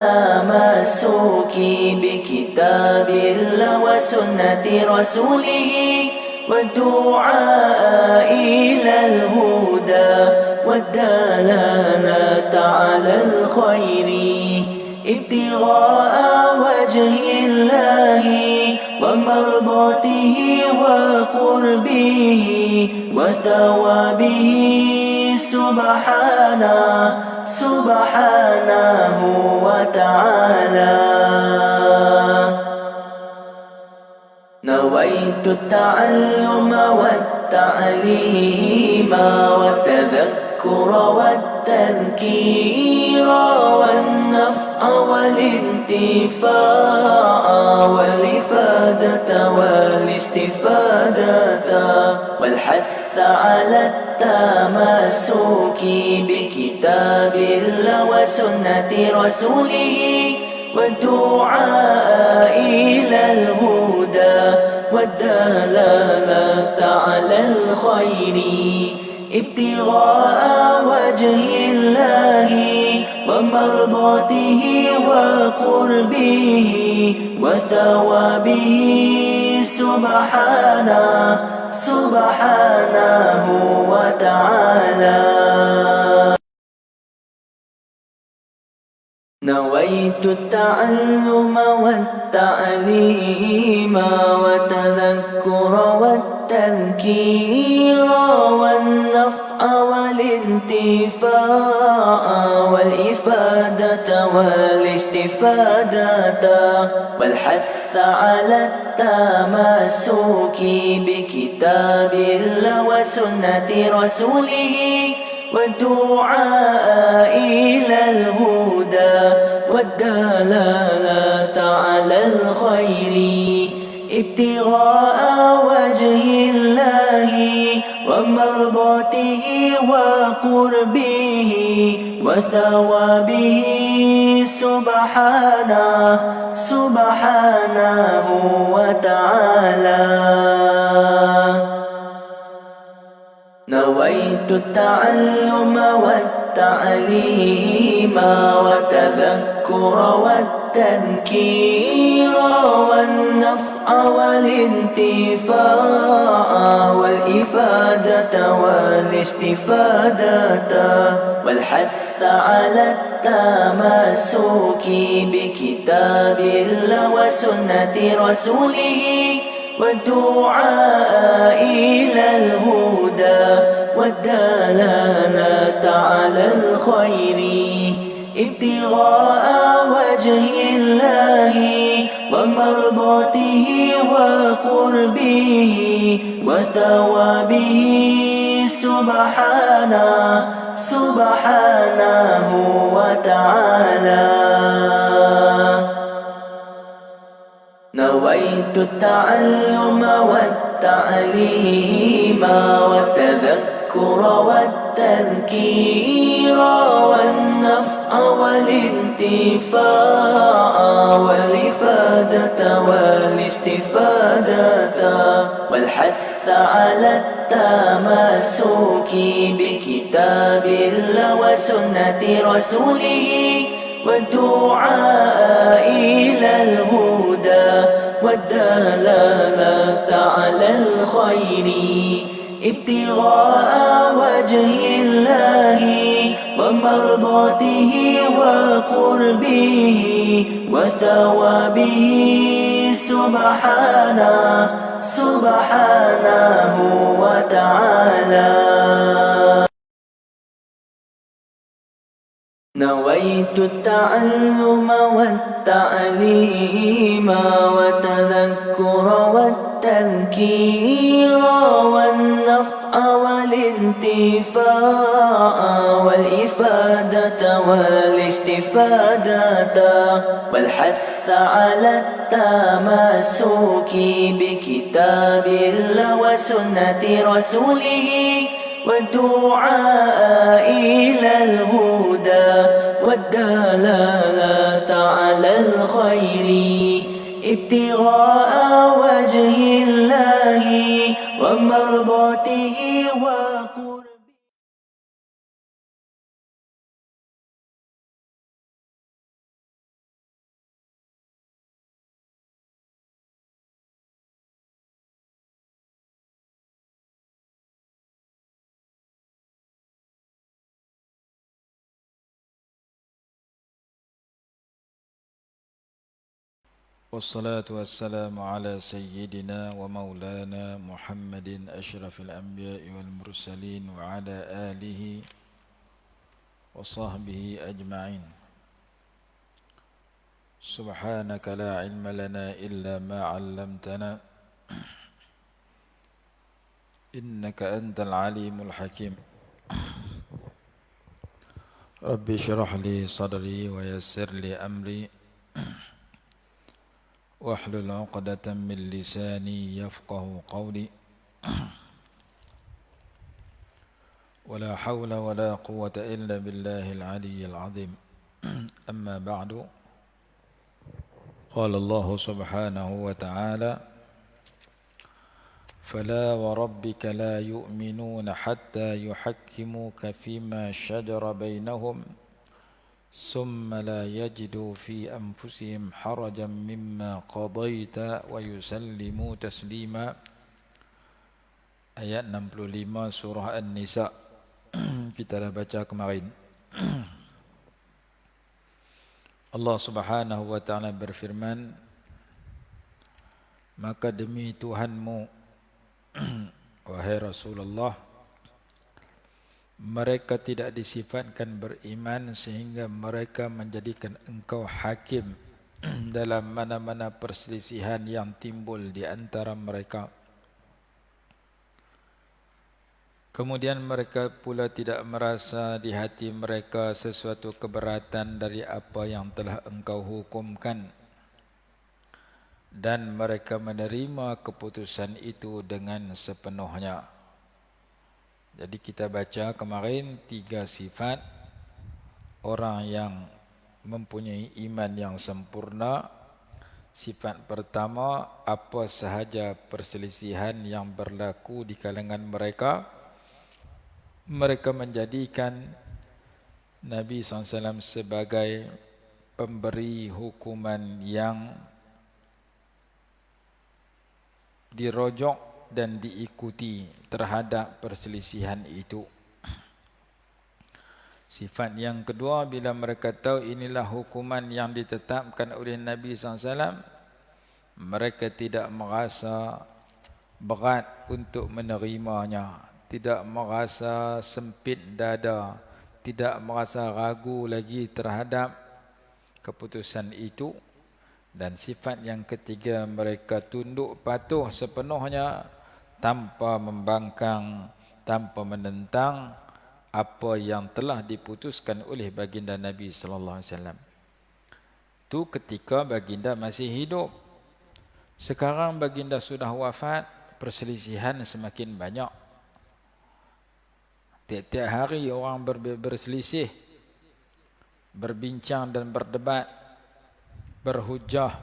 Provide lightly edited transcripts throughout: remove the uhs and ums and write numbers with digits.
تمسكي بكتاب الله وسنة رسوله والدعاء إلى الهدى والدلالة على الخير ابتغاء وجه الله ومرضاته وقربه وثوابه سبحانه وتعالى. نويت التعلم والتعليم والتذكر والتذكير والنفع والانتفاع والإفادة والاستفادة والحث على التمسك بكتاب الله وسنة رسوله والدعاء إلى الهدى والدلالة على الخير ابتغاء وجه الله ومرضاته وقربه وثوابه سبحانه وتعالى. نويت التعلم والتعليم والتذكر والتذكير والنفع والانتفاع والإفادة والاستفادة والحث على التمسك بكتاب الله وسنة رسوله والدعاء إلى الهدى والدلالة على الخير ابتغاء وجه الله ومرضاته وقربه وثوابه سبحانه وتعالى. نويت التعلم والتعليم والتذكر والتذكير والنفع والانتفاع والإفادة والاستفادة والحث على التمسك بكتاب الله وسنة رسوله والدعاء إلى الهدى والدلالة على الخير ابتغاء وجه الله ومرضاته وقربه وثوابه سبحانه وتعالى. نويت التعلم والتعليم والتذكر والتذكير والنفع والانتفاع والإفادة والاستفادة والحث على التمسك بكتاب الله وسنة رسوله والدعاء إلى الهدى والدلالة على الخير ابتغاء وجه الله ومرضاته وقربه وثوابه سبحانه وتعالى. نويت التعلم والتعليم والتذكر والتذكير والنفع والانتفاع والإفادة والاستفادة والحث على التمسك بكتاب الله وسنة رسوله والدعاء إلى الهدى والدلالة على الخير ابتغاء وجه الله ومرضاته وقربه والصلاة والسلام على سيدنا ومولانا محمد أشرف الأنبياء والمرسلين وعلى آله وصحبه أجمعين. سبحانك لا علم لنا إلا ما علمتنا إنك أنت العليم الحكيم. ربي اشرح لي صدري ويسر لي أمري واحلل عقدة من لساني يفقه قولي ولا حول ولا قوة إلا بالله العلي العظيم. أما بعد، قال الله سبحانه وتعالى: فلا وربك لا يؤمنون حتى يحكموك فيما شجر بينهم ثم لا يجدوا في أنفسهم حرجا مما قضيت ويسلموا تسليما. Ayat 65 surah An-Nisa. Kita dah baca kemarin. Allah Subhanahu wa taala berfirman, maka demi Tuhanmu wahai Rasulullah, mereka tidak disifatkan beriman sehingga mereka menjadikan engkau hakim dalam mana-mana perselisihan yang timbul di antara mereka. Kemudian mereka pula tidak merasa di hati mereka sesuatu keberatan dari apa yang telah engkau hukumkan, dan mereka menerima keputusan itu dengan sepenuhnya. Jadi kita baca kemarin 3 sifat orang yang mempunyai iman yang sempurna. Sifat pertama, apa sahaja perselisihan yang berlaku di kalangan mereka, mereka menjadikan Nabi SAW sebagai pemberi hukuman yang dirojok dan diikuti terhadap perselisihan itu. Sifat yang kedua, bila mereka tahu inilah hukuman yang ditetapkan oleh Nabi SAW, mereka tidak merasa berat untuk menerimanya, tidak merasa sempit dada, tidak merasa ragu lagi terhadap keputusan itu. Dan sifat yang ketiga, mereka tunduk patuh sepenuhnya tanpa membangkang, tanpa menentang apa yang telah diputuskan oleh baginda Nabi sallallahu alaihi wasallam. Itu ketika baginda masih hidup. Sekarang baginda sudah wafat, perselisihan semakin banyak. Tiap-tiap hari orang berselisih, berbincang dan berdebat, berhujah,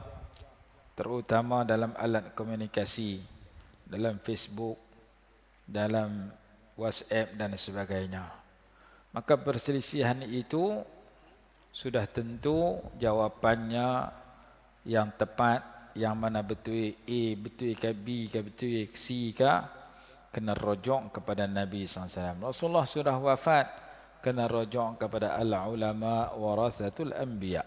terutama dalam alat komunikasi, dalam Facebook, dalam WhatsApp dan sebagainya. Maka perselisihan itu sudah tentu jawapannya yang tepat, yang mana betul A, betul ke B ke, betul C ke, kena rojok kepada Nabi SAW. Rasulullah sudah wafat, kena rojok kepada al-ulama warasatul anbiya,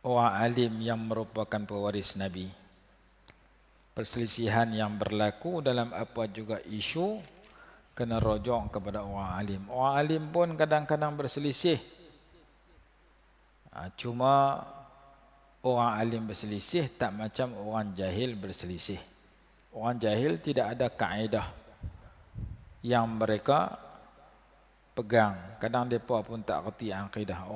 orang alim yang merupakan pewaris Nabi. Perselisihan yang berlaku dalam apa juga isu, kena rojok kepada orang alim. Orang alim pun kadang-kadang berselisih. Cuma orang alim berselisih tak macam orang jahil berselisih. Orang jahil tidak ada kaedah yang mereka pegang. Kadang mereka pun tak kerti akidah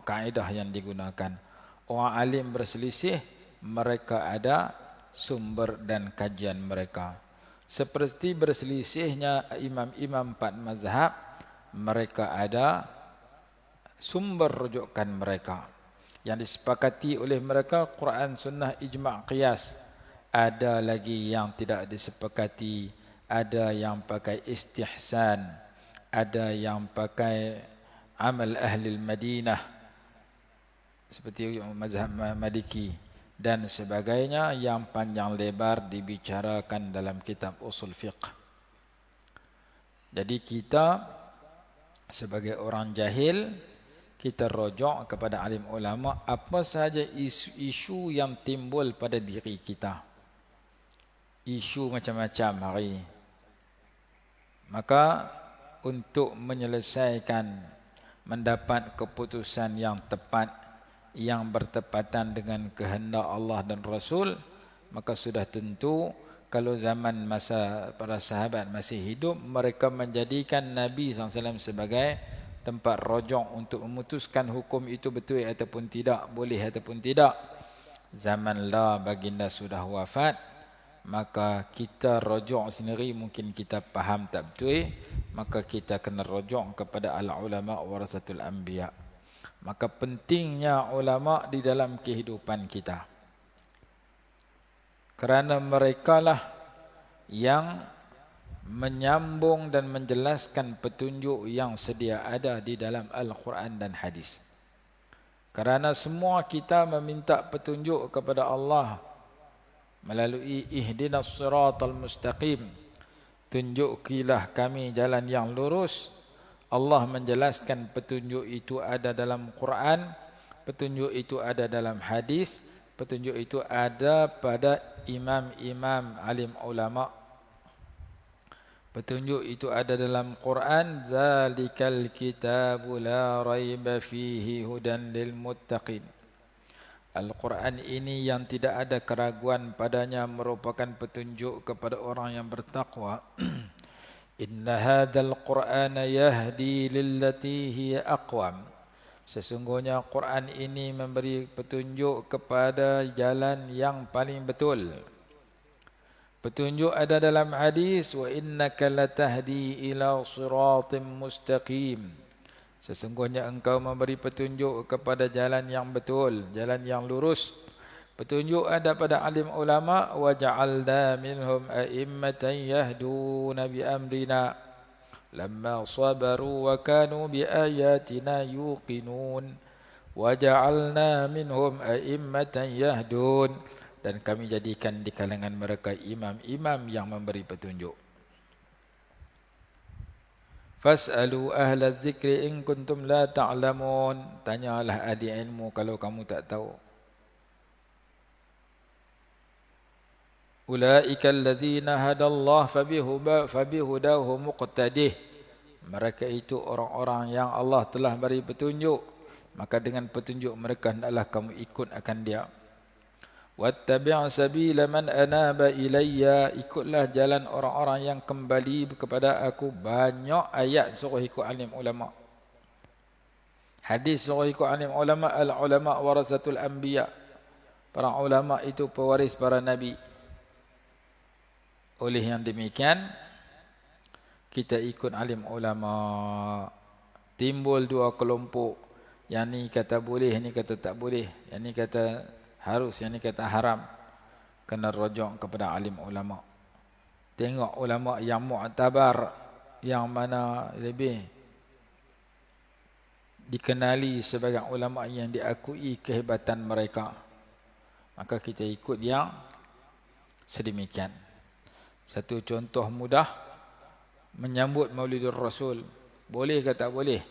kaedah yang digunakan. Orang alim berselisih, mereka ada sumber dan kajian mereka. Seperti berselisihnya imam-imam 4 mazhab, mereka ada sumber rujukan mereka yang disepakati oleh mereka, Quran, Sunnah, Ijma', Qiyas. Ada lagi yang tidak disepakati, ada yang pakai istihsan, ada yang pakai amal ahli Madinah seperti mazhab Maliki dan sebagainya, yang panjang lebar dibicarakan dalam kitab usul fiqh. Jadi kita sebagai orang jahil kita rojok kepada alim ulama apa sahaja isu-isu yang timbul pada diri kita. Isu macam-macam hari. Maka untuk menyelesaikan, mendapat keputusan yang tepat, yang bertepatan dengan kehendak Allah dan Rasul, maka sudah tentu kalau zaman masa para sahabat masih hidup, mereka menjadikan Nabi SAW sebagai tempat rojok untuk memutuskan hukum itu betul ataupun tidak, boleh ataupun tidak. Zamanlah baginda sudah wafat, maka kita rojok sendiri mungkin kita faham tak betul, maka kita kena rojok kepada al-ulama warasatul anbiya. Maka pentingnya ulama di dalam kehidupan kita, kerana merekalah yang menyambung dan menjelaskan petunjuk yang sedia ada di dalam Al-Quran dan hadis. Kerana semua kita meminta petunjuk kepada Allah melalui ihdinas siratal mustaqim, tunjukilah kami jalan yang lurus. Allah menjelaskan petunjuk itu ada dalam Quran, petunjuk itu ada dalam hadis, petunjuk itu ada pada imam-imam alim ulama. Petunjuk itu ada dalam Quran, zalikal kitabu la raiba fihi hudan lil muttaqin. Al-Quran ini yang tidak ada keraguan padanya merupakan petunjuk kepada orang yang bertakwa. Inna hadzal Qur'ana yahdi lillati hiya aqwam. Sesungguhnya Quran ini memberi petunjuk kepada jalan yang paling betul. Petunjuk ada dalam hadis, wa innaka latahdi ila siratim mustaqim. Sesungguhnya engkau memberi petunjuk kepada jalan yang betul, jalan yang lurus. Petunjuk ada pada alim ulama, wa ja'alna minhum a'immatan yahduna bi amrina lamma sabaru wa kanu bi ayatina yuqinun. Wa ja'alna minhum a'immatan yahdun, dan kami jadikan di kalangan mereka imam-imam yang memberi petunjuk. Fas'alu ahla dzikri in kuntum la ta'lamun. Tanyalah ahli ilmu kalau kamu tak tahu. Ulaika alladzina hadallah fabihudahu muqtadih. Mereka itu orang-orang yang Allah telah beri petunjuk, maka dengan petunjuk mereka hendaklah kamu ikut akan dia. Wattabi' sabila man anaba ilayya, ikutlah jalan orang-orang yang kembali kepada aku. Banyak ayat suruh ikut alim ulama. Hadis suruh ikut alim ulama. Al-ulama warasatul anbiya. Para ulama itu pewaris para nabi. Oleh yang demikian, kita ikut alim ulama. Timbul dua kelompok. Yang ni kata boleh, yang ni kata tak boleh. Yang ni kata harus, yang ni kata haram. Kena rojok kepada alim ulama. Tengok ulama yang mu'tabar, yang mana lebih dikenali sebagai ulama yang diakui kehebatan mereka, maka kita ikut yang sedemikian. Satu contoh mudah, menyambut Maulidur Rasul. Boleh ke tak boleh?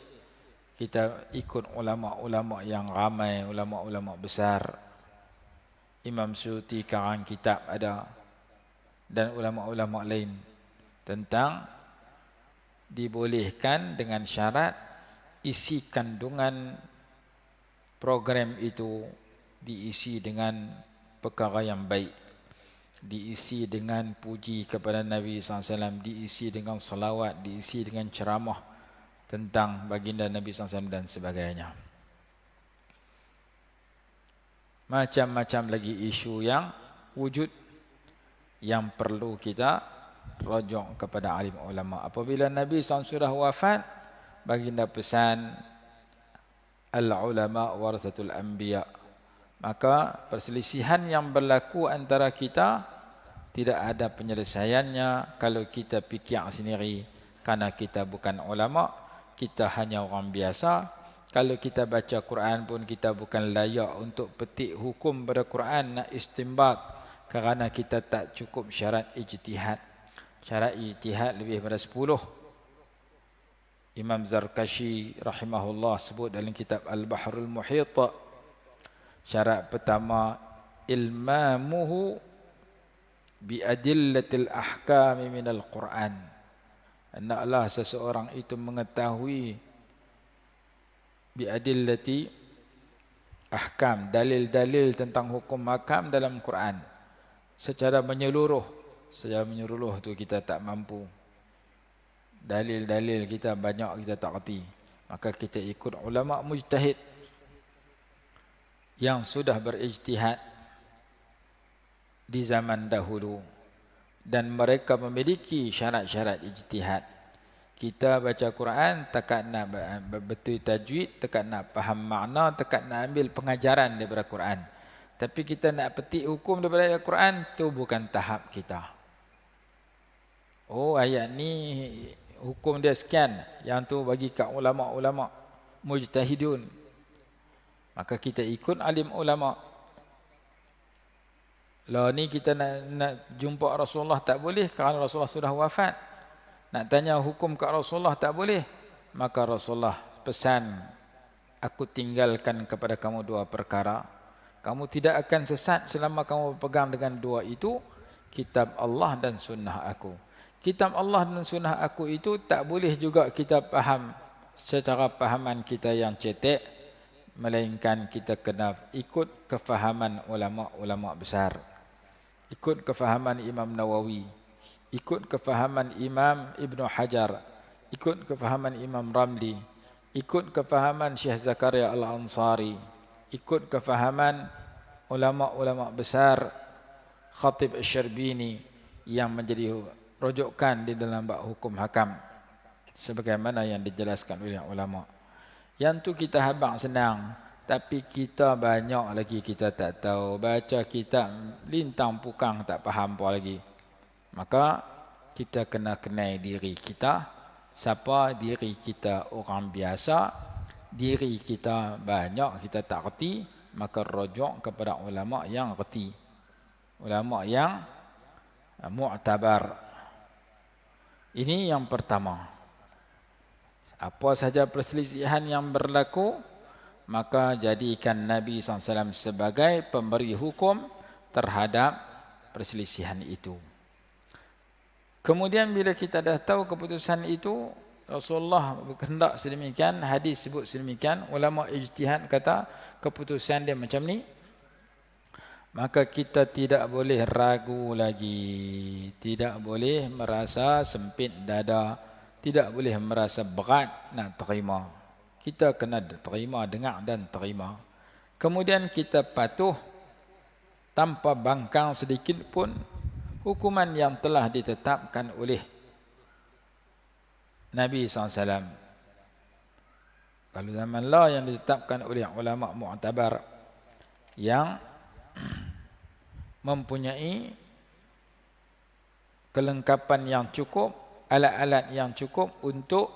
Kita ikut ulama-ulama yang ramai, ulama-ulama besar. Imam Suyuti karang kitab ada, dan ulama-ulama lain, tentang dibolehkan dengan syarat isi kandungan program itu diisi dengan perkara yang baik, diisi dengan puji kepada Nabi SAW, diisi dengan salawat, diisi dengan ceramah tentang baginda Nabi SAW dan sebagainya. Macam-macam lagi isu yang wujud yang perlu kita rojok kepada alim ulama. Apabila Nabi SAW sudah wafat, baginda pesan al-ulama warasatul anbiya. Maka perselisihan yang berlaku antara kita tidak ada penyelesaiannya kalau kita fikir sendiri, karena kita bukan ulama, kita hanya orang biasa. Kalau kita baca Quran pun kita bukan layak untuk petik hukum pada Quran, nak istinbat, kerana kita tak cukup syarat ijtihad. Syarat ijtihad lebih pada 10. Imam Zarkashi rahimahullah sebut dalam kitab Al-Bahrul Muhit, syarat pertama ilmamuhu bi adillatil ahkam minal Quran. Hendaklah seseorang itu mengetahui bi adillati ahkam, dalil-dalil tentang hukum hakam dalam Quran secara menyeluruh. Secara menyeluruh tu kita tak mampu. Dalil-dalil kita banyak kita tak kerti. Maka kita ikut ulama mujtahid yang sudah berijtihad di zaman dahulu dan mereka memiliki syarat-syarat ijtihad. Kita baca Quran takat nak betul tajwid, takat nak faham makna, takat nak ambil pengajaran daripada Quran. Tapi kita nak petik hukum daripada ayat Quran, tu bukan tahap kita. Oh, ayat ni hukum dia sekian, yang tu bagi kat ulama-ulama mujtahidun. Maka kita ikut alim ulama. Lah ni kita nak jumpa Rasulullah tak boleh kerana Rasulullah sudah wafat. Nak tanya hukum kat Rasulullah tak boleh. Maka Rasulullah pesan, aku tinggalkan kepada kamu dua perkara. Kamu tidak akan sesat selama kamu berpegang dengan dua itu, kitab Allah dan sunnah aku. Kitab Allah dan sunnah aku itu tak boleh juga kita faham secara pahaman kita yang cetek, melainkan kita kena ikut kefahaman ulama-ulama besar. Ikut kefahaman Imam Nawawi, ikut kefahaman Imam Ibn Hajar, ikut kefahaman Imam Ramli, ikut kefahaman Syekh Zakaria Al-Ansari, ikut kefahaman ulama-ulama besar Khatib Asy-Syarbini yang menjadi rujukan di dalam bab hukum hakam sebagaimana yang dijelaskan oleh ulama. Yang tu kita habang senang, tapi kita banyak lagi kita tak tahu. Baca kitab lintang pukang tak faham apa lagi. Maka kita kena kenal diri kita. Siapa diri kita? Orang biasa. Diri kita banyak kita tak reti, maka rujuk kepada ulama yang reti. Ulama yang mu'tabar. Ini yang pertama. Apa saja perselisihan yang berlaku, maka jadikan Nabi SAW sebagai pemberi hukum terhadap perselisihan itu. Kemudian bila kita dah tahu keputusan itu, Rasulullah berkehendak sedemikian, hadis sebut sedemikian, ulama ijtihad kata keputusan dia macam ni, maka kita tidak boleh ragu lagi, tidak boleh merasa sempit dada, tidak boleh merasa berat nak terima. Kita kena terima, dengar dan terima. Kemudian kita patuh tanpa bangkang sedikit pun hukuman yang telah ditetapkan oleh Nabi SAW. Kalau zaman lah yang ditetapkan oleh ulama mu'tabar yang mempunyai kelengkapan yang cukup, alat-alat yang cukup untuk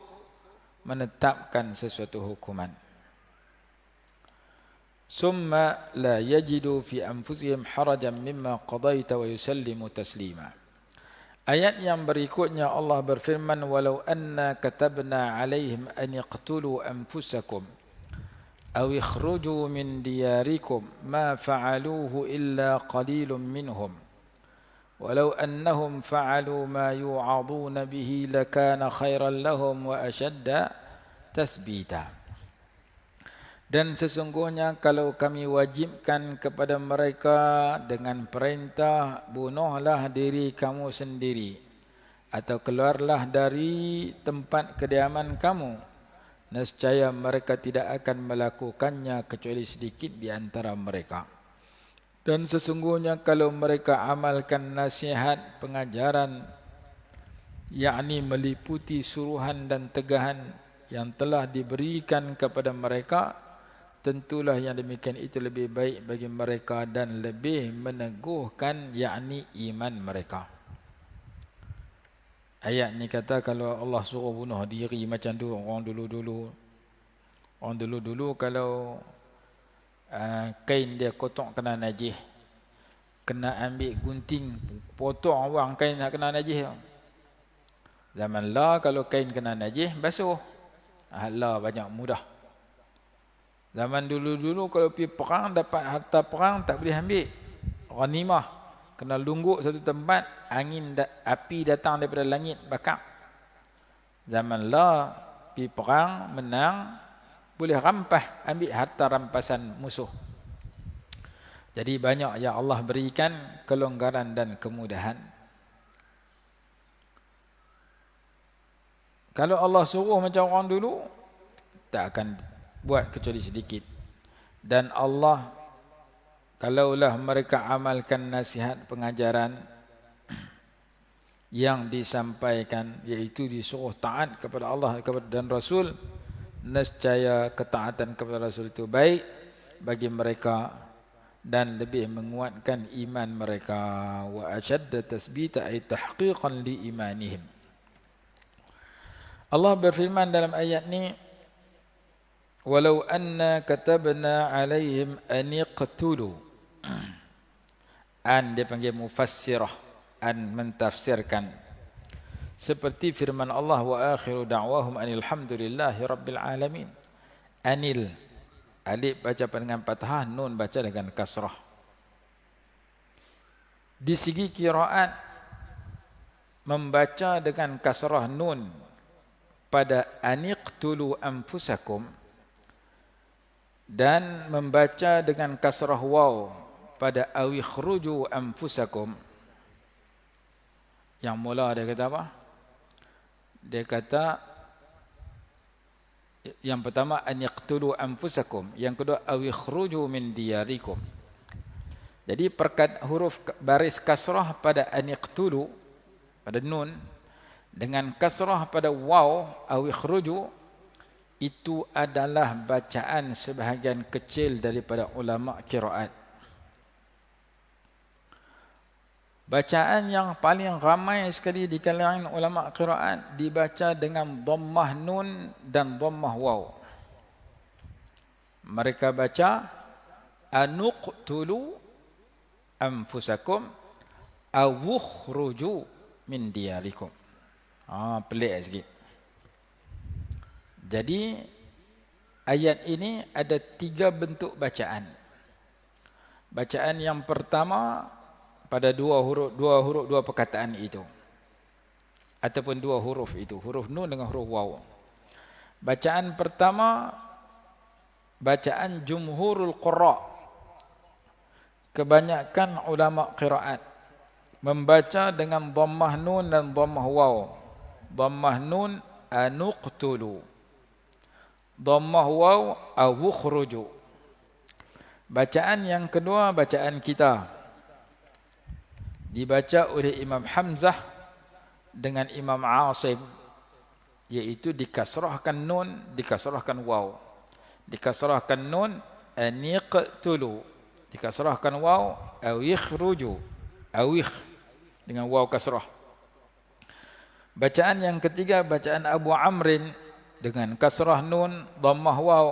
menetapkan sesuatu hukuman. Summa la yajidu fi anfusihim harajan mimma qadaita wa yusallimu taslima. Ayat yang berikutnya Allah berfirman, walau anna katabna alaihim an yaqtulu anfusakum aw ikhruju min diyarikum ma fa'aluhu illa qalilun minhum walau annahum fa'alu ma yu'aduna bihi lakana khairan lahum wa ashadda tasbita. Dan sesungguhnya kalau kami wajibkan kepada mereka dengan perintah, bunuhlah diri kamu sendiri atau keluarlah dari tempat kediaman kamu, nescaya mereka tidak akan melakukannya kecuali sedikit di antara mereka. Dan sesungguhnya kalau mereka amalkan nasihat pengajaran, yakni meliputi suruhan dan tegahan yang telah diberikan kepada mereka, tentulah yang demikian itu lebih baik bagi mereka dan lebih meneguhkan, yakni iman mereka. Ayat ni kata kalau Allah suruh bunuh diri macam tu orang dulu-dulu. Orang dulu-dulu kalau kain dia kotor kena najis, kena ambil gunting potong orang kain nak kena najis. Zaman lah kalau kain kena najis basuh, Hala banyak mudah. Zaman dulu-dulu kalau pergi perang dapat harta perang tak boleh ambil. Ghanimah. Kena lungguk satu tempat, api datang daripada langit bakar. Zaman lah pergi perang menang boleh rampas, ambil harta rampasan musuh. Jadi banyak yang Allah berikan kelonggaran dan kemudahan. Kalau Allah suruh macam orang dulu, tak akan buat kecuali sedikit. Dan Allah, kalaulah mereka amalkan nasihat pengajaran yang disampaikan, iaitu disuruh taat kepada Allah dan Rasul, nescaya ketaatan kepada Rasul itu baik bagi mereka dan lebih menguatkan iman mereka. Wa ashadda tasbita ay tahqiqan li imanihim. Allah berfirman dalam ayat ni, walau anna katabna alaihim an iqtulu. An dia panggil mufassirah, an mentafsirkan. Seperti firman Allah, wa akhiru da'wahum anil hamdulillahi rabbil alamin. Anil, alif baca dengan fathah, nun baca dengan kasrah. Di segi qiraat, membaca dengan kasrah nun pada aniqtulu anfusakum dan membaca dengan kasrah waw pada awikhruju anfusakum. Yang mula dia kata apa? Dia kata yang pertama aniqtulu anfusakum, yang kedua awikhruju min diyarikum. Jadi huruf baris kasrah pada aniqtulu pada nun dengan kasrah pada waw awikhruju, itu adalah bacaan sebahagian kecil daripada ulama qiraat. Bacaan yang paling ramai sekali di kalangan ulama qiraat dibaca dengan dhammah nun dan dhammah waw. Mereka baca anuqtulu anfusakum awukhruju min diyarikum. Pelik sikit. Jadi ayat ini ada 3 bentuk bacaan. Bacaan yang pertama pada dua perkataan itu, ataupun 2 huruf itu, huruf nun dengan huruf waw. Bacaan pertama, bacaan jumhurul qurra, kebanyakan ulama qiraat membaca dengan dhammah nun dan dhammah waw. Dhammah nun anuqtulu, dhammah waw awukhruju. Bacaan yang kedua, bacaan kita, dibaca oleh Imam Hamzah dengan Imam Asim, iaitu dikasrahkan nun, dikasrahkan waw. Dikasrahkan nun aniqtulu, dikasrahkan waw awikhruju, awikh dengan waw kasrah. Bacaan yang ketiga, bacaan Abu Amrin dengan kasrah nun, dhammah waw.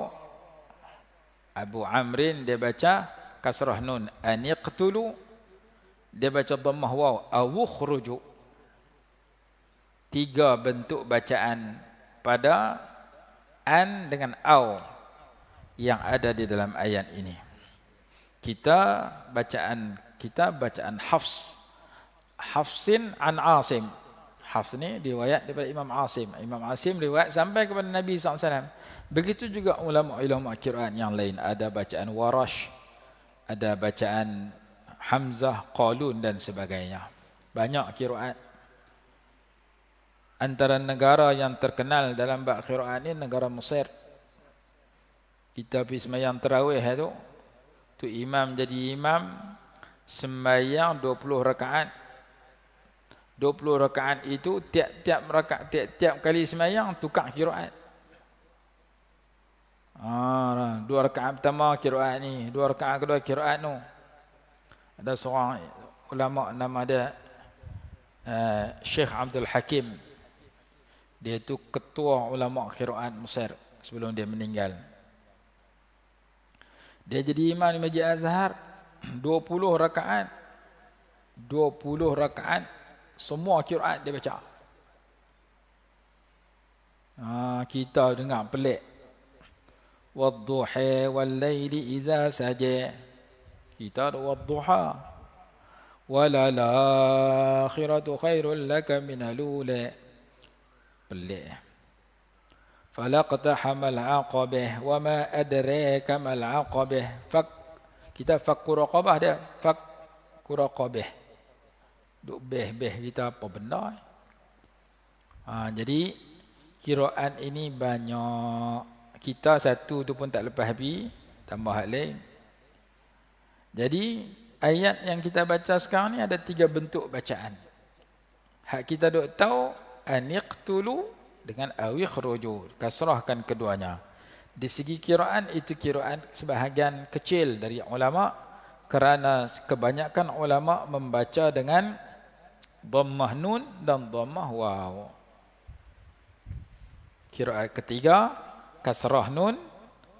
Abu Amrin dia baca kasrah nun aniqtulu, dia baca dhammah waw awukhruju. 3 bentuk bacaan pada an dengan aw yang ada di dalam ayat ini. Bacaan Hafs, Hafsin an Asim. Hafs ni riwayat daripada Imam Asim. Imam Asim riwayat sampai kepada Nabi SAW. Begitu juga ulama-ulama qiraat yang lain. Ada bacaan Warash, ada bacaan Hamzah, Qalun dan sebagainya. Banyak qiraat. Antara negara yang terkenal dalam bab qiraat ini negara Mesir. Kita pergi sembahyang tarawih tu imam jadi imam sembahyang 20 rakaat. 20 rakaat itu tiap kali sembahyang tukar qiraat. 2 rakaat pertama qiraat ni, 2 rakaat kedua qiraat tu. Ada seorang ulama nama dia Syekh Abdul Hakim. Dia itu ketua ulama qiraat Mesir sebelum dia meninggal. Dia jadi imam di Masjid Azhar 20 rakaat. 20 rakaat semua qiraat dia baca. Kita dengar pelik. Wadduha wal-laili idza saja. Kita ada wadduha. Walal akhiratu khairul laka minal ula. Pelik. Falaqtahamal aqabah wa ma adraka mal aqabah. Kita fakku raqabah dia. Fakku raqabah. Duk beh kita apa benda. Jadi kiraan ini banyak. Kita satu tu pun tak lepas habis, tambah hal lain. Jadi ayat yang kita baca sekarang ni ada 3 bentuk bacaan. Hak kita duk tahu aniqtulu dengan awikhruju, kasrahkan keduanya. Di segi kiraan itu kiraan sebahagian kecil dari ulama kerana kebanyakan ulama membaca dengan dhammah nun dan dhammah waw. Kiraan ketiga kasrah nun,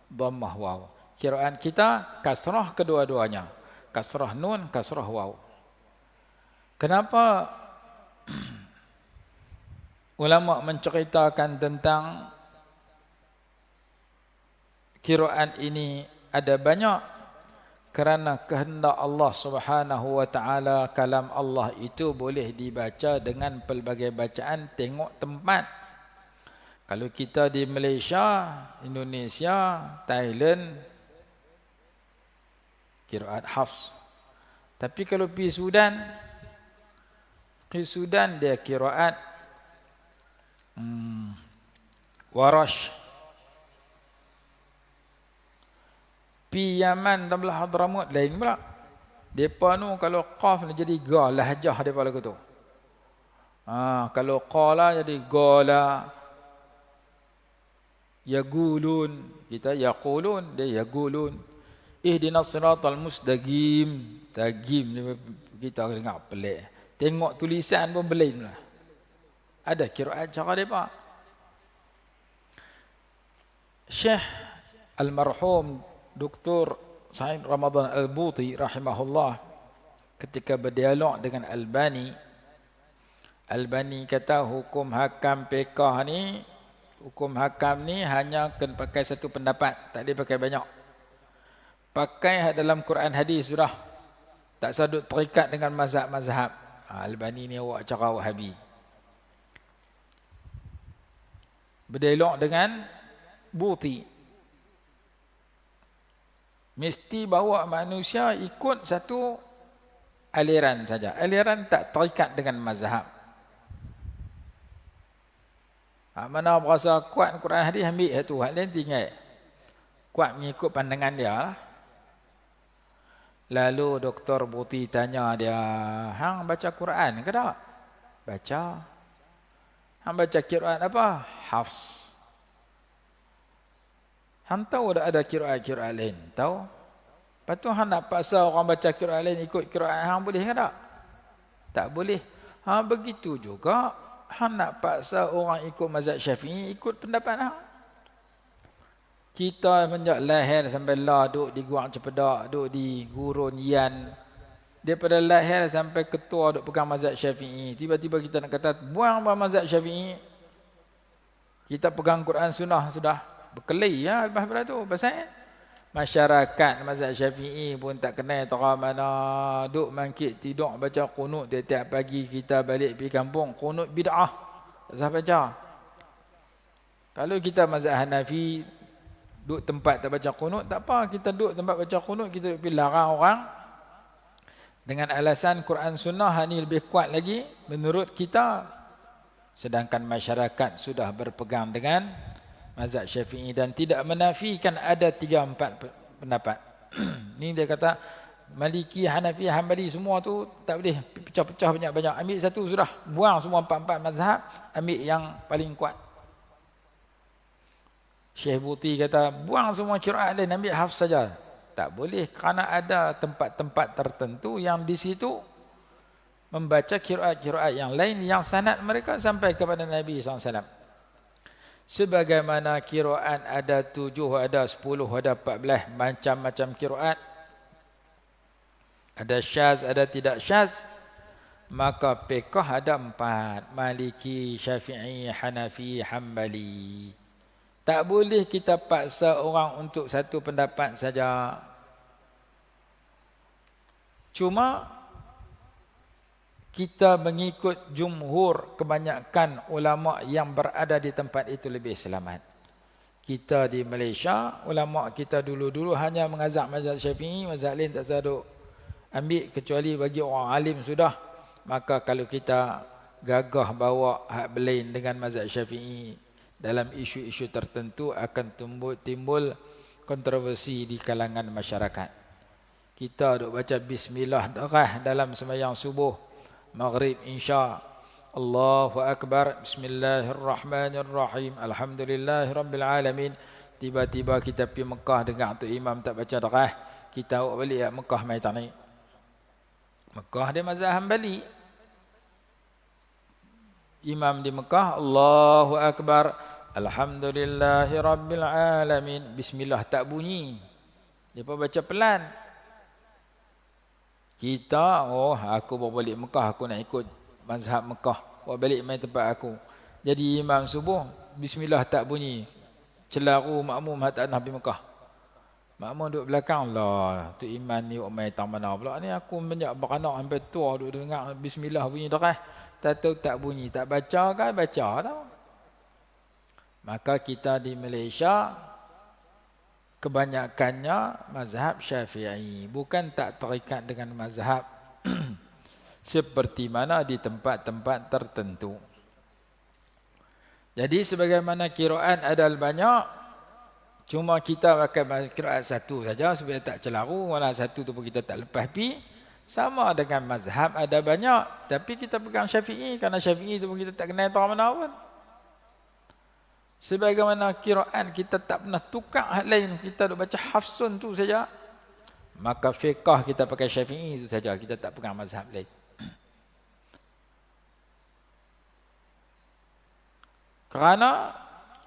dhammah waw. Kiraan kita kasrah kedua-duanya. Kasrah nun, kasrah waw. Kenapa ulama menceritakan tentang kiraan ini ada banyak? Kerana kehendak Allah Subhanahu wa taala, kalam Allah itu boleh dibaca dengan pelbagai bacaan, tengok tempat. Kalau kita di Malaysia, Indonesia, Thailand, qiraat Hafs. Tapi kalau pergi Sudan dia qiraat Warash. Pergi Yaman, Tablah Hadramut, lain pula. Depa nu kalau qaf jadi ga, lahjah depa lagu tu. Kalau qala jadi gala. Yaqulun, kita yaqulun, dia yaqulun. Ihdinas siratal mustaqim. Taqim kita dengar pelik. Tengok tulisan pun belain lah. Ada qiraat cara depa. Syekh almarhum Dr. Said Ramadan Al-Buti rahimahullah ketika berdialog dengan Albani kata hukum hakam PK ni, hukum hakam ni hanya kena pakai satu pendapat, tak boleh pakai banyak. Pakai dalam Quran hadis sudah. Tak sadut terikat dengan mazhab-mazhab. Albani ni awak cara Wahabi. Berdialog dengan Buti. Mesti bawa manusia ikut satu aliran saja. Aliran tak terikat dengan mazhab. Mana berasa kuat Quran hadis ambil satu, hal lain tinggal. Kuat mengikut pandangan dia lah. Lalu Dr. Buti tanya dia, hang baca Quran ke tak? Baca. Hang baca Quran apa? Hafs. Hang tahu tak ada Quran lain? Tahu? Lepas tu hang nak paksa orang baca Quran lain ikut Quran hang boleh ke tak? Tak boleh. Begitu juga hang nak paksa orang ikut mazhab Syafi'i ikut pendapat hang. Kita menjak lahir sampai lah duduk di Guang Cepedak, duduk di Gurun Yan. Daripada lahir sampai ketua duduk pegang mazhab Syafi'i. Tiba-tiba kita nak kata buang mazhab Syafi'i. Kita pegang Quran Sunnah sudah berkelahi ya lepas pada tu. Pasal masyarakat mazhab Syafi'i pun tak kenal tera mana duk mangkit tidur baca qunut tiap pagi. Kita balik pergi kampung qunut bid'ah. Tak usah baca. Kalau kita mazhab Hanafi duk tempat tak baca qunut tak apa, kita duk tempat baca qunut, kita duk pergi larang orang dengan alasan Quran Sunnah ni lebih kuat lagi menurut kita. Sedangkan masyarakat sudah berpegang dengan mazhab Syafi'i dan tidak menafikan ada 3-4 pendapat. Ni dia kata Maliki, Hanafi, Hanbali semua tu tak boleh pecah-pecah banyak-banyak. Ambil satu sudah, buang semua 4 mazhab, ambil yang paling kuat. Syekh Buti kata buang semua qiraat lain, ambil Hafs saja. Tak boleh kerana ada tempat-tempat tertentu yang di situ membaca qiraat-qiraat yang lain yang sanad mereka sampai kepada Nabi SAW. Sebagaimana qiraat ada 7, ada 10, ada 14 macam-macam qiraat. Ada syaz, ada tidak syaz. Maka fiqh ada 4, Maliki, Syafi'i, Hanafi, Hambali. Tak boleh kita paksa orang untuk satu pendapat saja. Cuma kita mengikut jumhur kebanyakan ulama yang berada di tempat itu lebih selamat. Kita di Malaysia, ulama kita dulu-dulu hanya mengazab mazhab Syafi'i, mazhab lain tak saduk ambil kecuali bagi orang alim sudah. Maka kalau kita gagah bawa hak berlain dengan mazhab Syafi'i dalam isu-isu tertentu akan timbul kontroversi di kalangan masyarakat. Kita duk baca bismillah darah dalam sembahyang subuh, maghrib, isya. Allahu akbar, bismillahirrahmanirrahim, alhamdulillahirabbil alamin. Tiba-tiba kita pergi Mekah dengar tu imam tak baca darah, kita awak balik kat Mekah mai tak naik. Mekah dia mazhab Hambali. Imam di Mekah, Allahu akbar, alhamdulillahirabbil alamin. Bismillah tak bunyi. Depa baca pelan. Kita, aku bawa balik Mekah, aku nak ikut mazhab Mekah. Bawa balik mai tempat aku. Jadi imam subuh, bismillah tak bunyi. Celaru makmum hatta Nabi Mekah. Makmum duduk belakang lah. Tu iman ni mai tang mana pula ni, aku banyak beranak sampai tua duduk dengar bismillah bunyi darah. Tak tahu tak bunyi, tak baca kan baca tau. Maka kita di Malaysia kebanyakannya mazhab Syafi'i, bukan tak terikat dengan mazhab seperti mana di tempat-tempat tertentu. Jadi sebagaimana qiraat ada banyak, cuma kita pakai qiraat satu saja supaya tak celaru, walau satu tu pun kita tak lepas pi. Sama dengan mazhab ada banyak, tapi kita pegang Syafi'i kerana Syafi'i tu pun kita tak kenal tahu mana pun. Sebagaimana qiraat kita tak pernah tukar hal lain, kita duk baca hafsun tu saja. Maka fiqh kita pakai Syafi'i tu saja, kita tak pegang mazhab lain. Kerana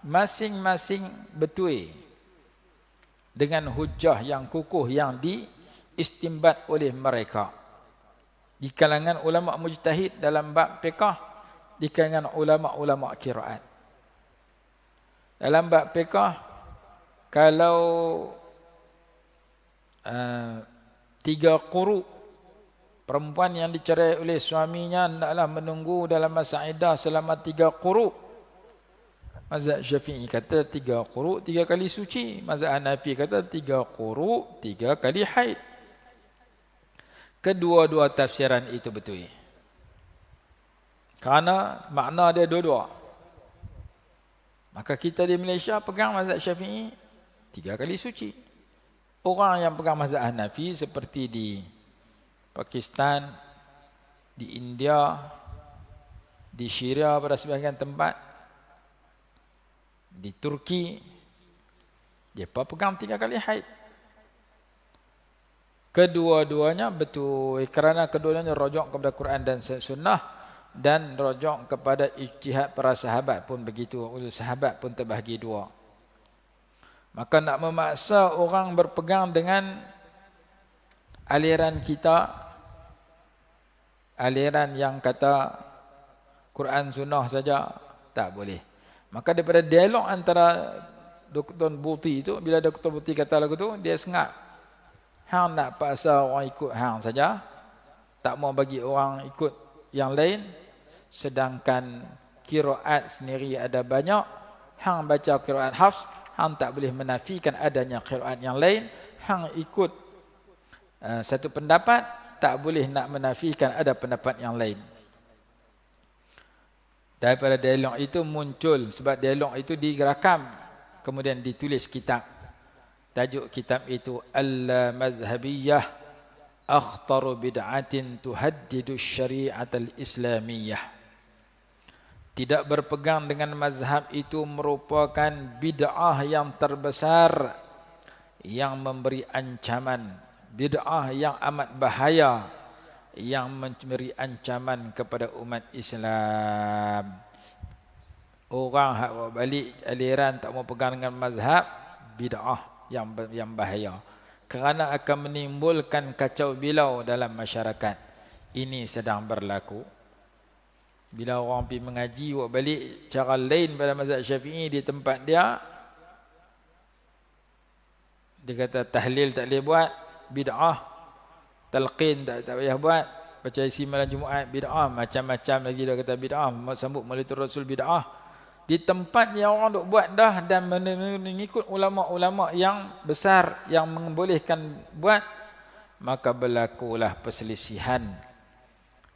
masing-masing betul dengan hujah yang kukuh yang diistimbat oleh mereka. Di kalangan ulama mujtahid dalam bab fiqh, di kalangan ulama-ulama qiraat. Dalam bab fiqh, kalau 3 quru, perempuan yang dicerai oleh suaminya hendaklah menunggu dalam masa iddah selama 3 quru. Mazhab Syafi'i kata 3 quru 3 kali suci. Mazhab Hanafi kata 3 quru 3 kali haid. Kedua-dua tafsiran itu betul. Kerana makna dia dua-dua. Maka kita di Malaysia pegang mazhab Syafi'i 3 kali suci. Orang yang pegang mazhab Hanafi seperti di Pakistan, di India, di Syria pada sebahagian tempat, di Turki, dia pegang 3 kali haid. Kedua-duanya betul, kerana kedua-duanya rojok kepada Quran dan sunnah, dan rojok kepada ijtihad para sahabat pun begitu. Ulul sahabat pun terbahagi 2. Maka nak memaksa orang berpegang dengan aliran kita, aliran yang kata Quran sunnah saja, tak boleh. Maka daripada dialog antara Dr. Buti itu, bila Dr. Buti kata lagu tu, dia sengak. Hang nak paksa orang ikut hang saja, tak mau bagi orang ikut yang lain, sedangkan qiraat sendiri ada banyak. Hang baca qiraat Hafs, hang tak boleh menafikan adanya qiraat yang lain. Hang ikut satu pendapat, tak boleh nak menafikan ada pendapat yang lain. Daripada dialog itu muncul, sebab dialog itu digerakam, kemudian ditulis kitab. Tajuk kitab itu Al-Mazhabiyah Akhtaru Bid'atin Tuhaddidu Syari'at Al-Islamiyah. Tidak berpegang dengan mazhab itu merupakan bid'ah yang terbesar, yang memberi ancaman, bid'ah yang amat bahaya, yang memberi ancaman kepada umat Islam. Orang hak balik aliran tak mau pegang dengan mazhab, bid'ah yang bahaya, kerana akan menimbulkan kacau bilau dalam masyarakat. ini sedang berlaku. Bila orang pergi mengaji, buat balik cara lain pada mazhab Syafi'i di tempat dia, dia kata tahlil tak boleh buat, bid'ah. Talqin tak payah buat. Baca isi malam Jumaat, bid'ah. Macam-macam lagi dia kata bid'ah. Sambut Maulatul Rasul, bid'ah. Di tempat yang orang duk buat dah dan mengikut ulama-ulama yang besar yang membolehkan buat, maka berlakulah perselisihan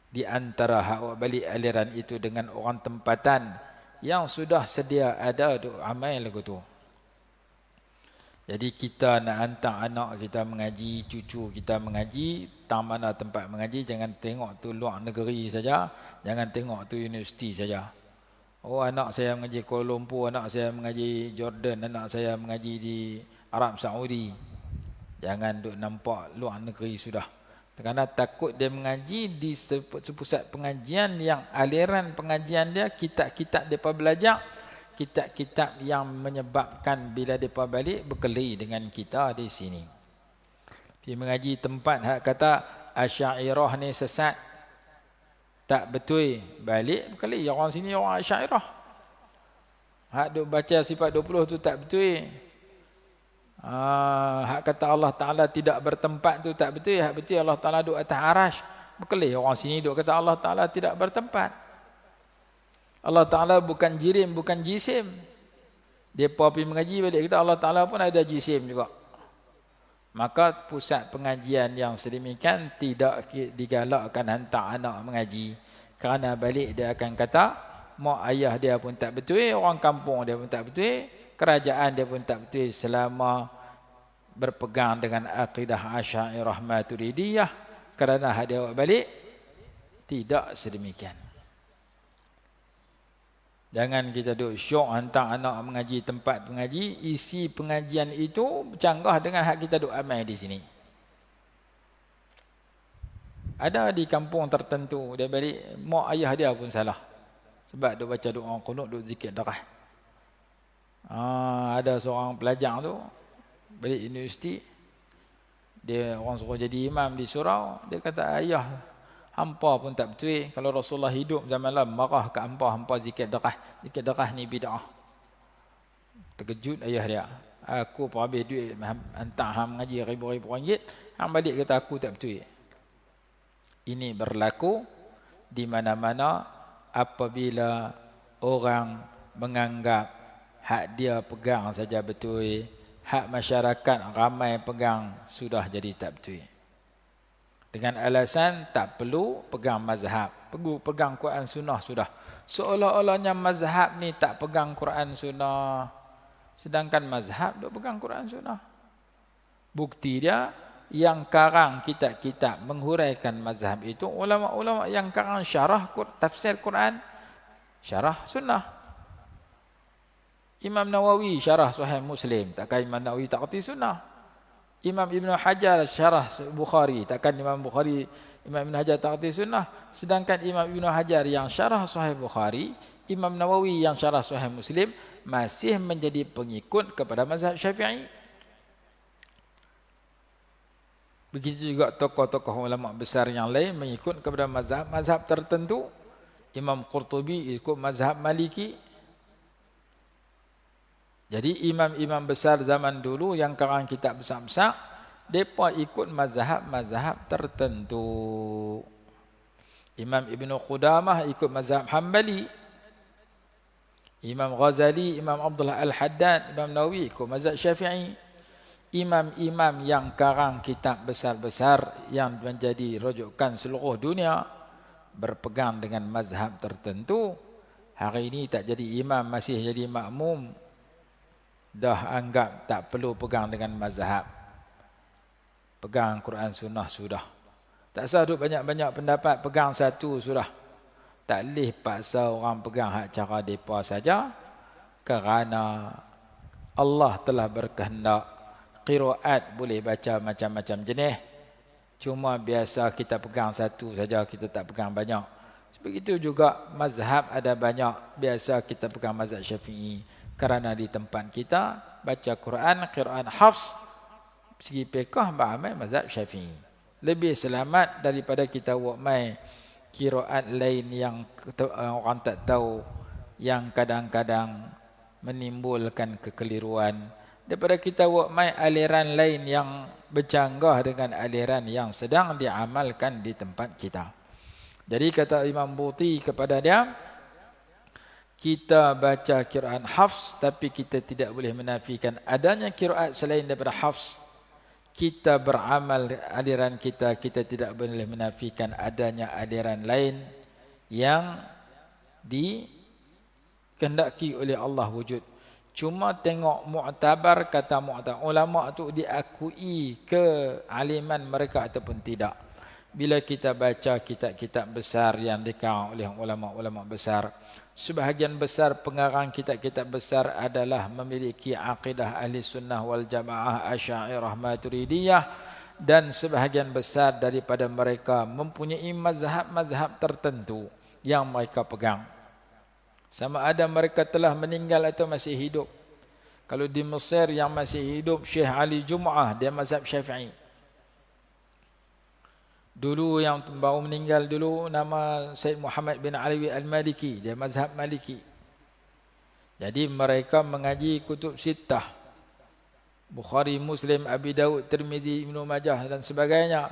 di antara hak balik aliran itu dengan orang tempatan yang sudah sedia ada duk amal lagu tu. Jadi kita nak hantar anak kita mengaji, cucu kita mengaji, tang mana tempat mengaji, jangan tengok tu luar negeri saja, jangan tengok tu universiti saja. Oh, anak saya mengaji Kuala Lumpur, anak saya mengaji Jordan, anak saya mengaji di Arab Saudi. Jangan duk nampak luar negeri sudah. Kerana takut dia mengaji di sepusat pengajian yang aliran pengajian dia, kitab-kitab mereka belajar, kitab-kitab yang menyebabkan bila mereka balik berkelahi dengan kita di sini. Pergi mengaji tempat hak kata Asy'ariyah ni sesat, tak betul, balik berkelahi. Orang sini orang Asy'ariyah. Hak duk baca sifat 20 tu tak betul. Hak kata Allah Ta'ala tidak bertempat tu tak betul. Hak betul Allah Ta'ala duduk atas arash. Berkelih orang sini duduk kata Allah Ta'ala tidak bertempat. Allah Ta'ala bukan jirim, bukan jisim. Dia pergi mengaji balik kata Allah Ta'ala pun ada jisim juga. Maka pusat pengajian yang sedemikian tidak digalakkan hantar anak mengaji. Kerana balik dia akan kata mak ayah dia pun tak betul, orang kampung dia pun tak betul, kerajaan dia pun tak betul selama berpegang dengan akidah Asy'ariyah Maturidiyah. Kerana hak dia balik tidak sedemikian. Jangan kita duk syok hantar anak mengaji tempat pengaji, isi pengajian itu bercanggah dengan hak kita duk amal di sini. Ada di kampung tertentu dia balik mak ayah dia pun salah. Sebab duk baca doa qunut, duk zikir darah. Ada seorang pelajar tu balik universiti, dia orang suruh jadi imam di surau, dia kata ayah hampa pun tak betul, kalau Rasulullah hidup zaman lalu marah ke hampa zikir darah ni bid'ah. Terkejut ayah dia, aku pun habis duit hantar hang mengaji ribu-ribu ringgit, hang balik kata aku tak betul. Ini berlaku di mana-mana apabila orang menganggap hak dia pegang saja betul, hak masyarakat ramai pegang sudah jadi tak betul. Dengan alasan tak perlu pegang mazhab, pegang Quran Sunnah sudah. Seolah-olahnya mazhab ni tak pegang Quran Sunnah, sedangkan mazhab duk pegang Quran Sunnah. Bukti dia yang karang kitab-kitab menghuraikan mazhab itu ulama-ulama yang karang syarah tafsir Quran, syarah Sunnah. Imam Nawawi syarah Sahih Muslim, takkan Imam Nawawi tak kerti sunnah. Imam Ibn Hajar syarah Bukhari, takkan Imam Ibn Hajar tak kerti sunnah. Sedangkan Imam Ibn Hajar yang syarah Sahih Bukhari, Imam Nawawi yang syarah Sahih Muslim masih menjadi pengikut kepada mazhab Syafi'i. Begitu juga tokoh-tokoh ulama besar yang lain mengikut kepada mazhab tertentu. Imam Qurtubi ikut mazhab Maliki. Jadi imam-imam besar zaman dulu yang karang kitab besar-besar, mereka ikut mazhab-mazhab tertentu. Imam Ibn Qudamah ikut mazhab Hanbali. Imam Ghazali, Imam Abdullah Al-Haddad, Imam Nawawi ikut mazhab Syafi'i. Imam-imam yang karang kitab besar-besar yang menjadi rujukan seluruh dunia berpegang dengan mazhab tertentu. Hari ini tak jadi imam, masih jadi makmum. Dah anggap tak perlu pegang dengan mazhab. Pegang Quran Sunnah sudah. Tak usah duk banyak-banyak pendapat, pegang satu sudah. Tak boleh paksa orang pegang hak cara mereka saja. Kerana Allah telah berkehendak qiraat boleh baca macam-macam jenis. Cuma biasa kita pegang satu saja, kita tak pegang banyak. Begitu juga mazhab ada banyak, biasa kita pegang mazhab Syafi'i. Kerana di tempat kita baca Quran, qiraan hafs, segi fiqh beramal mazhab Syafi'i. Lebih selamat daripada kita buat mai qiraat lain yang orang tak tahu, yang kadang-kadang menimbulkan kekeliruan, daripada kita buat mai aliran lain yang bercanggah dengan aliran yang sedang diamalkan di tempat kita. Jadi kata Imam Buti kepada dia, kita baca qiraat Hafs tapi kita tidak boleh menafikan adanya qiraat selain daripada Hafs. Kita beramal aliran kita, kita tidak boleh menafikan adanya aliran lain yang dikehendaki oleh Allah wujud. Cuma tengok mu'tabar, kata mu'tabar, ulama tu diakui kealiman mereka ataupun tidak. Bila kita baca kitab-kitab besar yang dikarang oleh ulama-ulama besar, sebahagian besar pengarang kitab-kitab besar adalah memiliki akidah ahli sunnah wal jamaah Asy'ariyah Maturidiyah, dan sebahagian besar daripada mereka mempunyai mazhab-mazhab tertentu yang mereka pegang. Sama ada mereka telah meninggal atau masih hidup. Kalau di Mesir yang masih hidup, Syekh Ali Jum'ah, dia mazhab Syafi'i. Dulu yang baru meninggal dulu nama Said Muhammad bin Alawi Al-Maliki, dia mazhab Maliki. Jadi mereka mengaji kutub sittah, Bukhari, Muslim, Abi Daud, Tirmizi, Ibnu Majah dan sebagainya.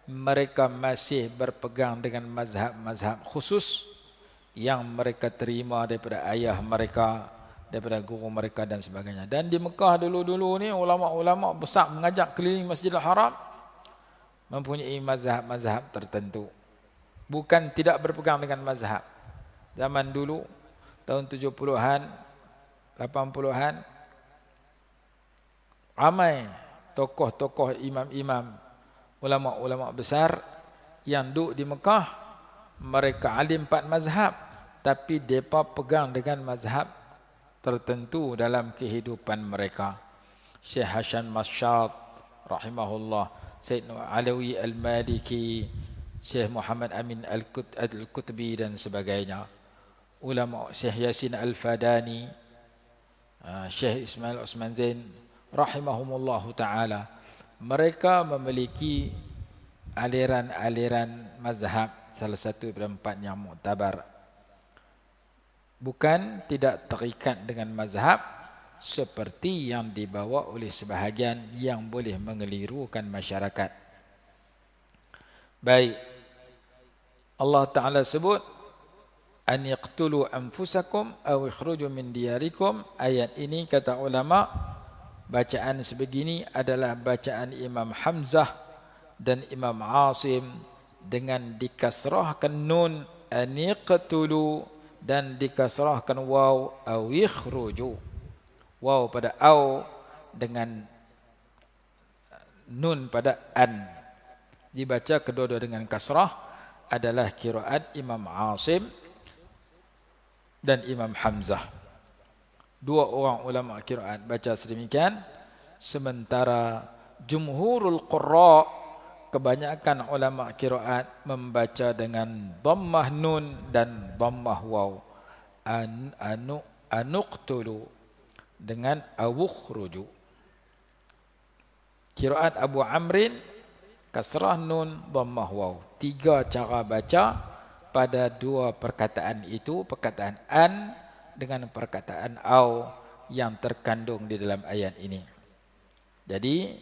Mereka masih berpegang dengan mazhab-mazhab khusus yang mereka terima daripada ayah mereka, daripada guru mereka dan sebagainya. Dan di Mekah dulu-dulu ni ulama-ulama besar mengajak keliling Masjidil Haram mempunyai mazhab-mazhab tertentu. Bukan tidak berpegang dengan mazhab. Zaman dulu, tahun 70-an, 80-an, ramai tokoh-tokoh imam-imam, ulama-ulama besar yang duduk di Mekah, mereka alim 4 mazhab, tapi mereka pegang dengan mazhab tertentu dalam kehidupan mereka. Syekh Hasan Masyad rahimahullah, Sayyid Alawi Al-Maliki, Syekh Muhammad Amin Al-Qutbi dan sebagainya. Ulama Syekh Yasin Al-Fadani, Syekh Ismail Osman Zain rahimahumullahu ta'ala. Mereka memiliki aliran-aliran mazhab, salah satu daripada 4 yang muktabar. Bukan tidak terikat dengan mazhab seperti yang dibawa oleh sebahagian yang boleh mengelirukan masyarakat. Baik, Allah Ta'ala sebut an yaqtulu anfusakum aw ikhruju min diyarikum. Ayat ini kata ulama, bacaan sebegini adalah bacaan Imam Hamzah dan Imam Asim dengan dikasrahkan nun an yaqtulu dan dikasrahkan waw aw ikhruju. Waw pada au dengan nun pada an. Dibaca kedua-dua dengan kasrah adalah qiraat Imam Asim dan Imam Hamzah. 2 orang ulama qiraat baca sedemikian, sementara jumhurul qurra, kebanyakan ulama qiraat membaca dengan dhammah nun dan dhammah waw. Anuqtulu dengan awukhruju. Qiraat Abu Amrin kasrah nun dhammah waw. 3 cara baca pada 2 perkataan itu, perkataan an dengan perkataan au yang terkandung di dalam ayat ini. Jadi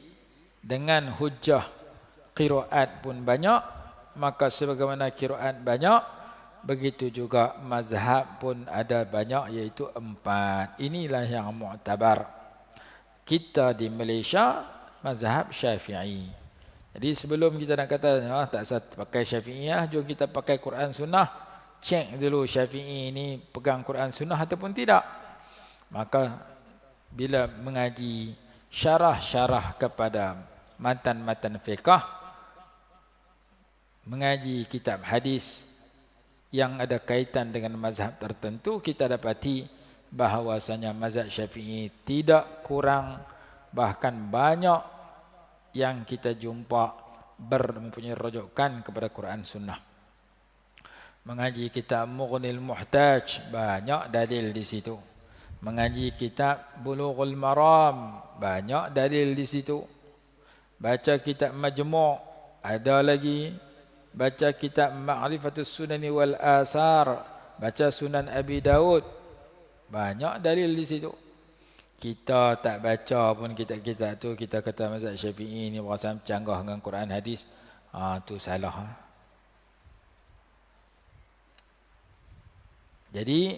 dengan hujjah qiraat pun banyak, maka sebagaimana qiraat banyak, begitu juga mazhab pun ada banyak, iaitu 4. Inilah yang mu'tabar. Kita di Malaysia mazhab Syafi'i. Jadi sebelum kita nak kata tak sah pakai Syafi'i lah, jom kita pakai Quran Sunnah, cek dulu Syafi'i ini pegang Quran Sunnah ataupun tidak. Maka bila mengaji syarah-syarah kepada matan-matan fiqah, mengaji kitab hadis yang ada kaitan dengan mazhab tertentu, kita dapati bahawasanya mazhab Syafi'i tidak kurang, bahkan banyak yang kita jumpa mempunyai rujukan kepada Quran Sunnah. Mengaji kitab Mughnil Muhtaj, banyak dalil di situ. Mengaji kitab Bulughul Maram, banyak dalil di situ. Baca kitab Majmu', Ada lagi baca kitab Ma'rifatus Sunani wal Asar, baca Sunan Abi Daud. Banyak dalil di situ. Kita tak baca pun kitab-kitab tu, kita kata mazhab Syafi'i ni berasa canggah dengan Quran hadis. Tu salah. Jadi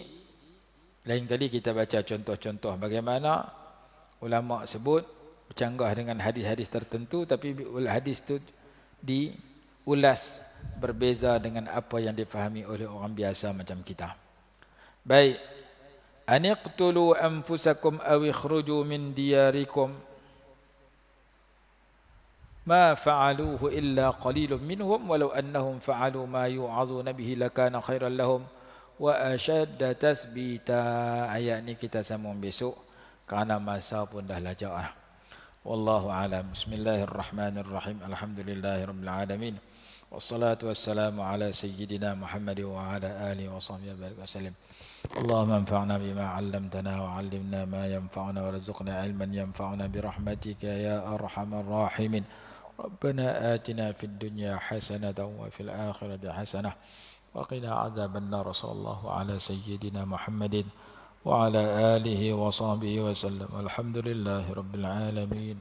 lain kali kita baca contoh-contoh bagaimana ulama sebut bercanggah dengan hadis-hadis tertentu, tapi hadis tu diulas berbeza dengan apa yang difahami oleh orang biasa macam kita. Baik. Aniqtulu anfusakum aw ikhruju min diyarikum ma fa'aluhu illa qalilun minhum walau annahum fa'alu ma yu'azuna bihi lakana khairan lahum wa ashadda tasbita. Ayat ni kita sambung besok kerana masa pun dah lajak. Wallahu a'lam. Bismillahirrahmanirrahim. Alhamdulillahirabbil alamin. Wassalatu wassalamu ala sayyidina Muhammad wa ala alihi wa sahbihi wasallam. اللهم انفعنا بما علمتنا وعلمنا ما ينفعنا وارزقنا علما ينفعنا برحمتك يا أرحم الراحمين. ربنا آتنا في الدنيا حسنة وفي الآخرة حسنة وقنا عذاب النار. صلى الله على سيدنا محمد وعلى آله وصحبه وسلم. الحمد لله رب العالمين.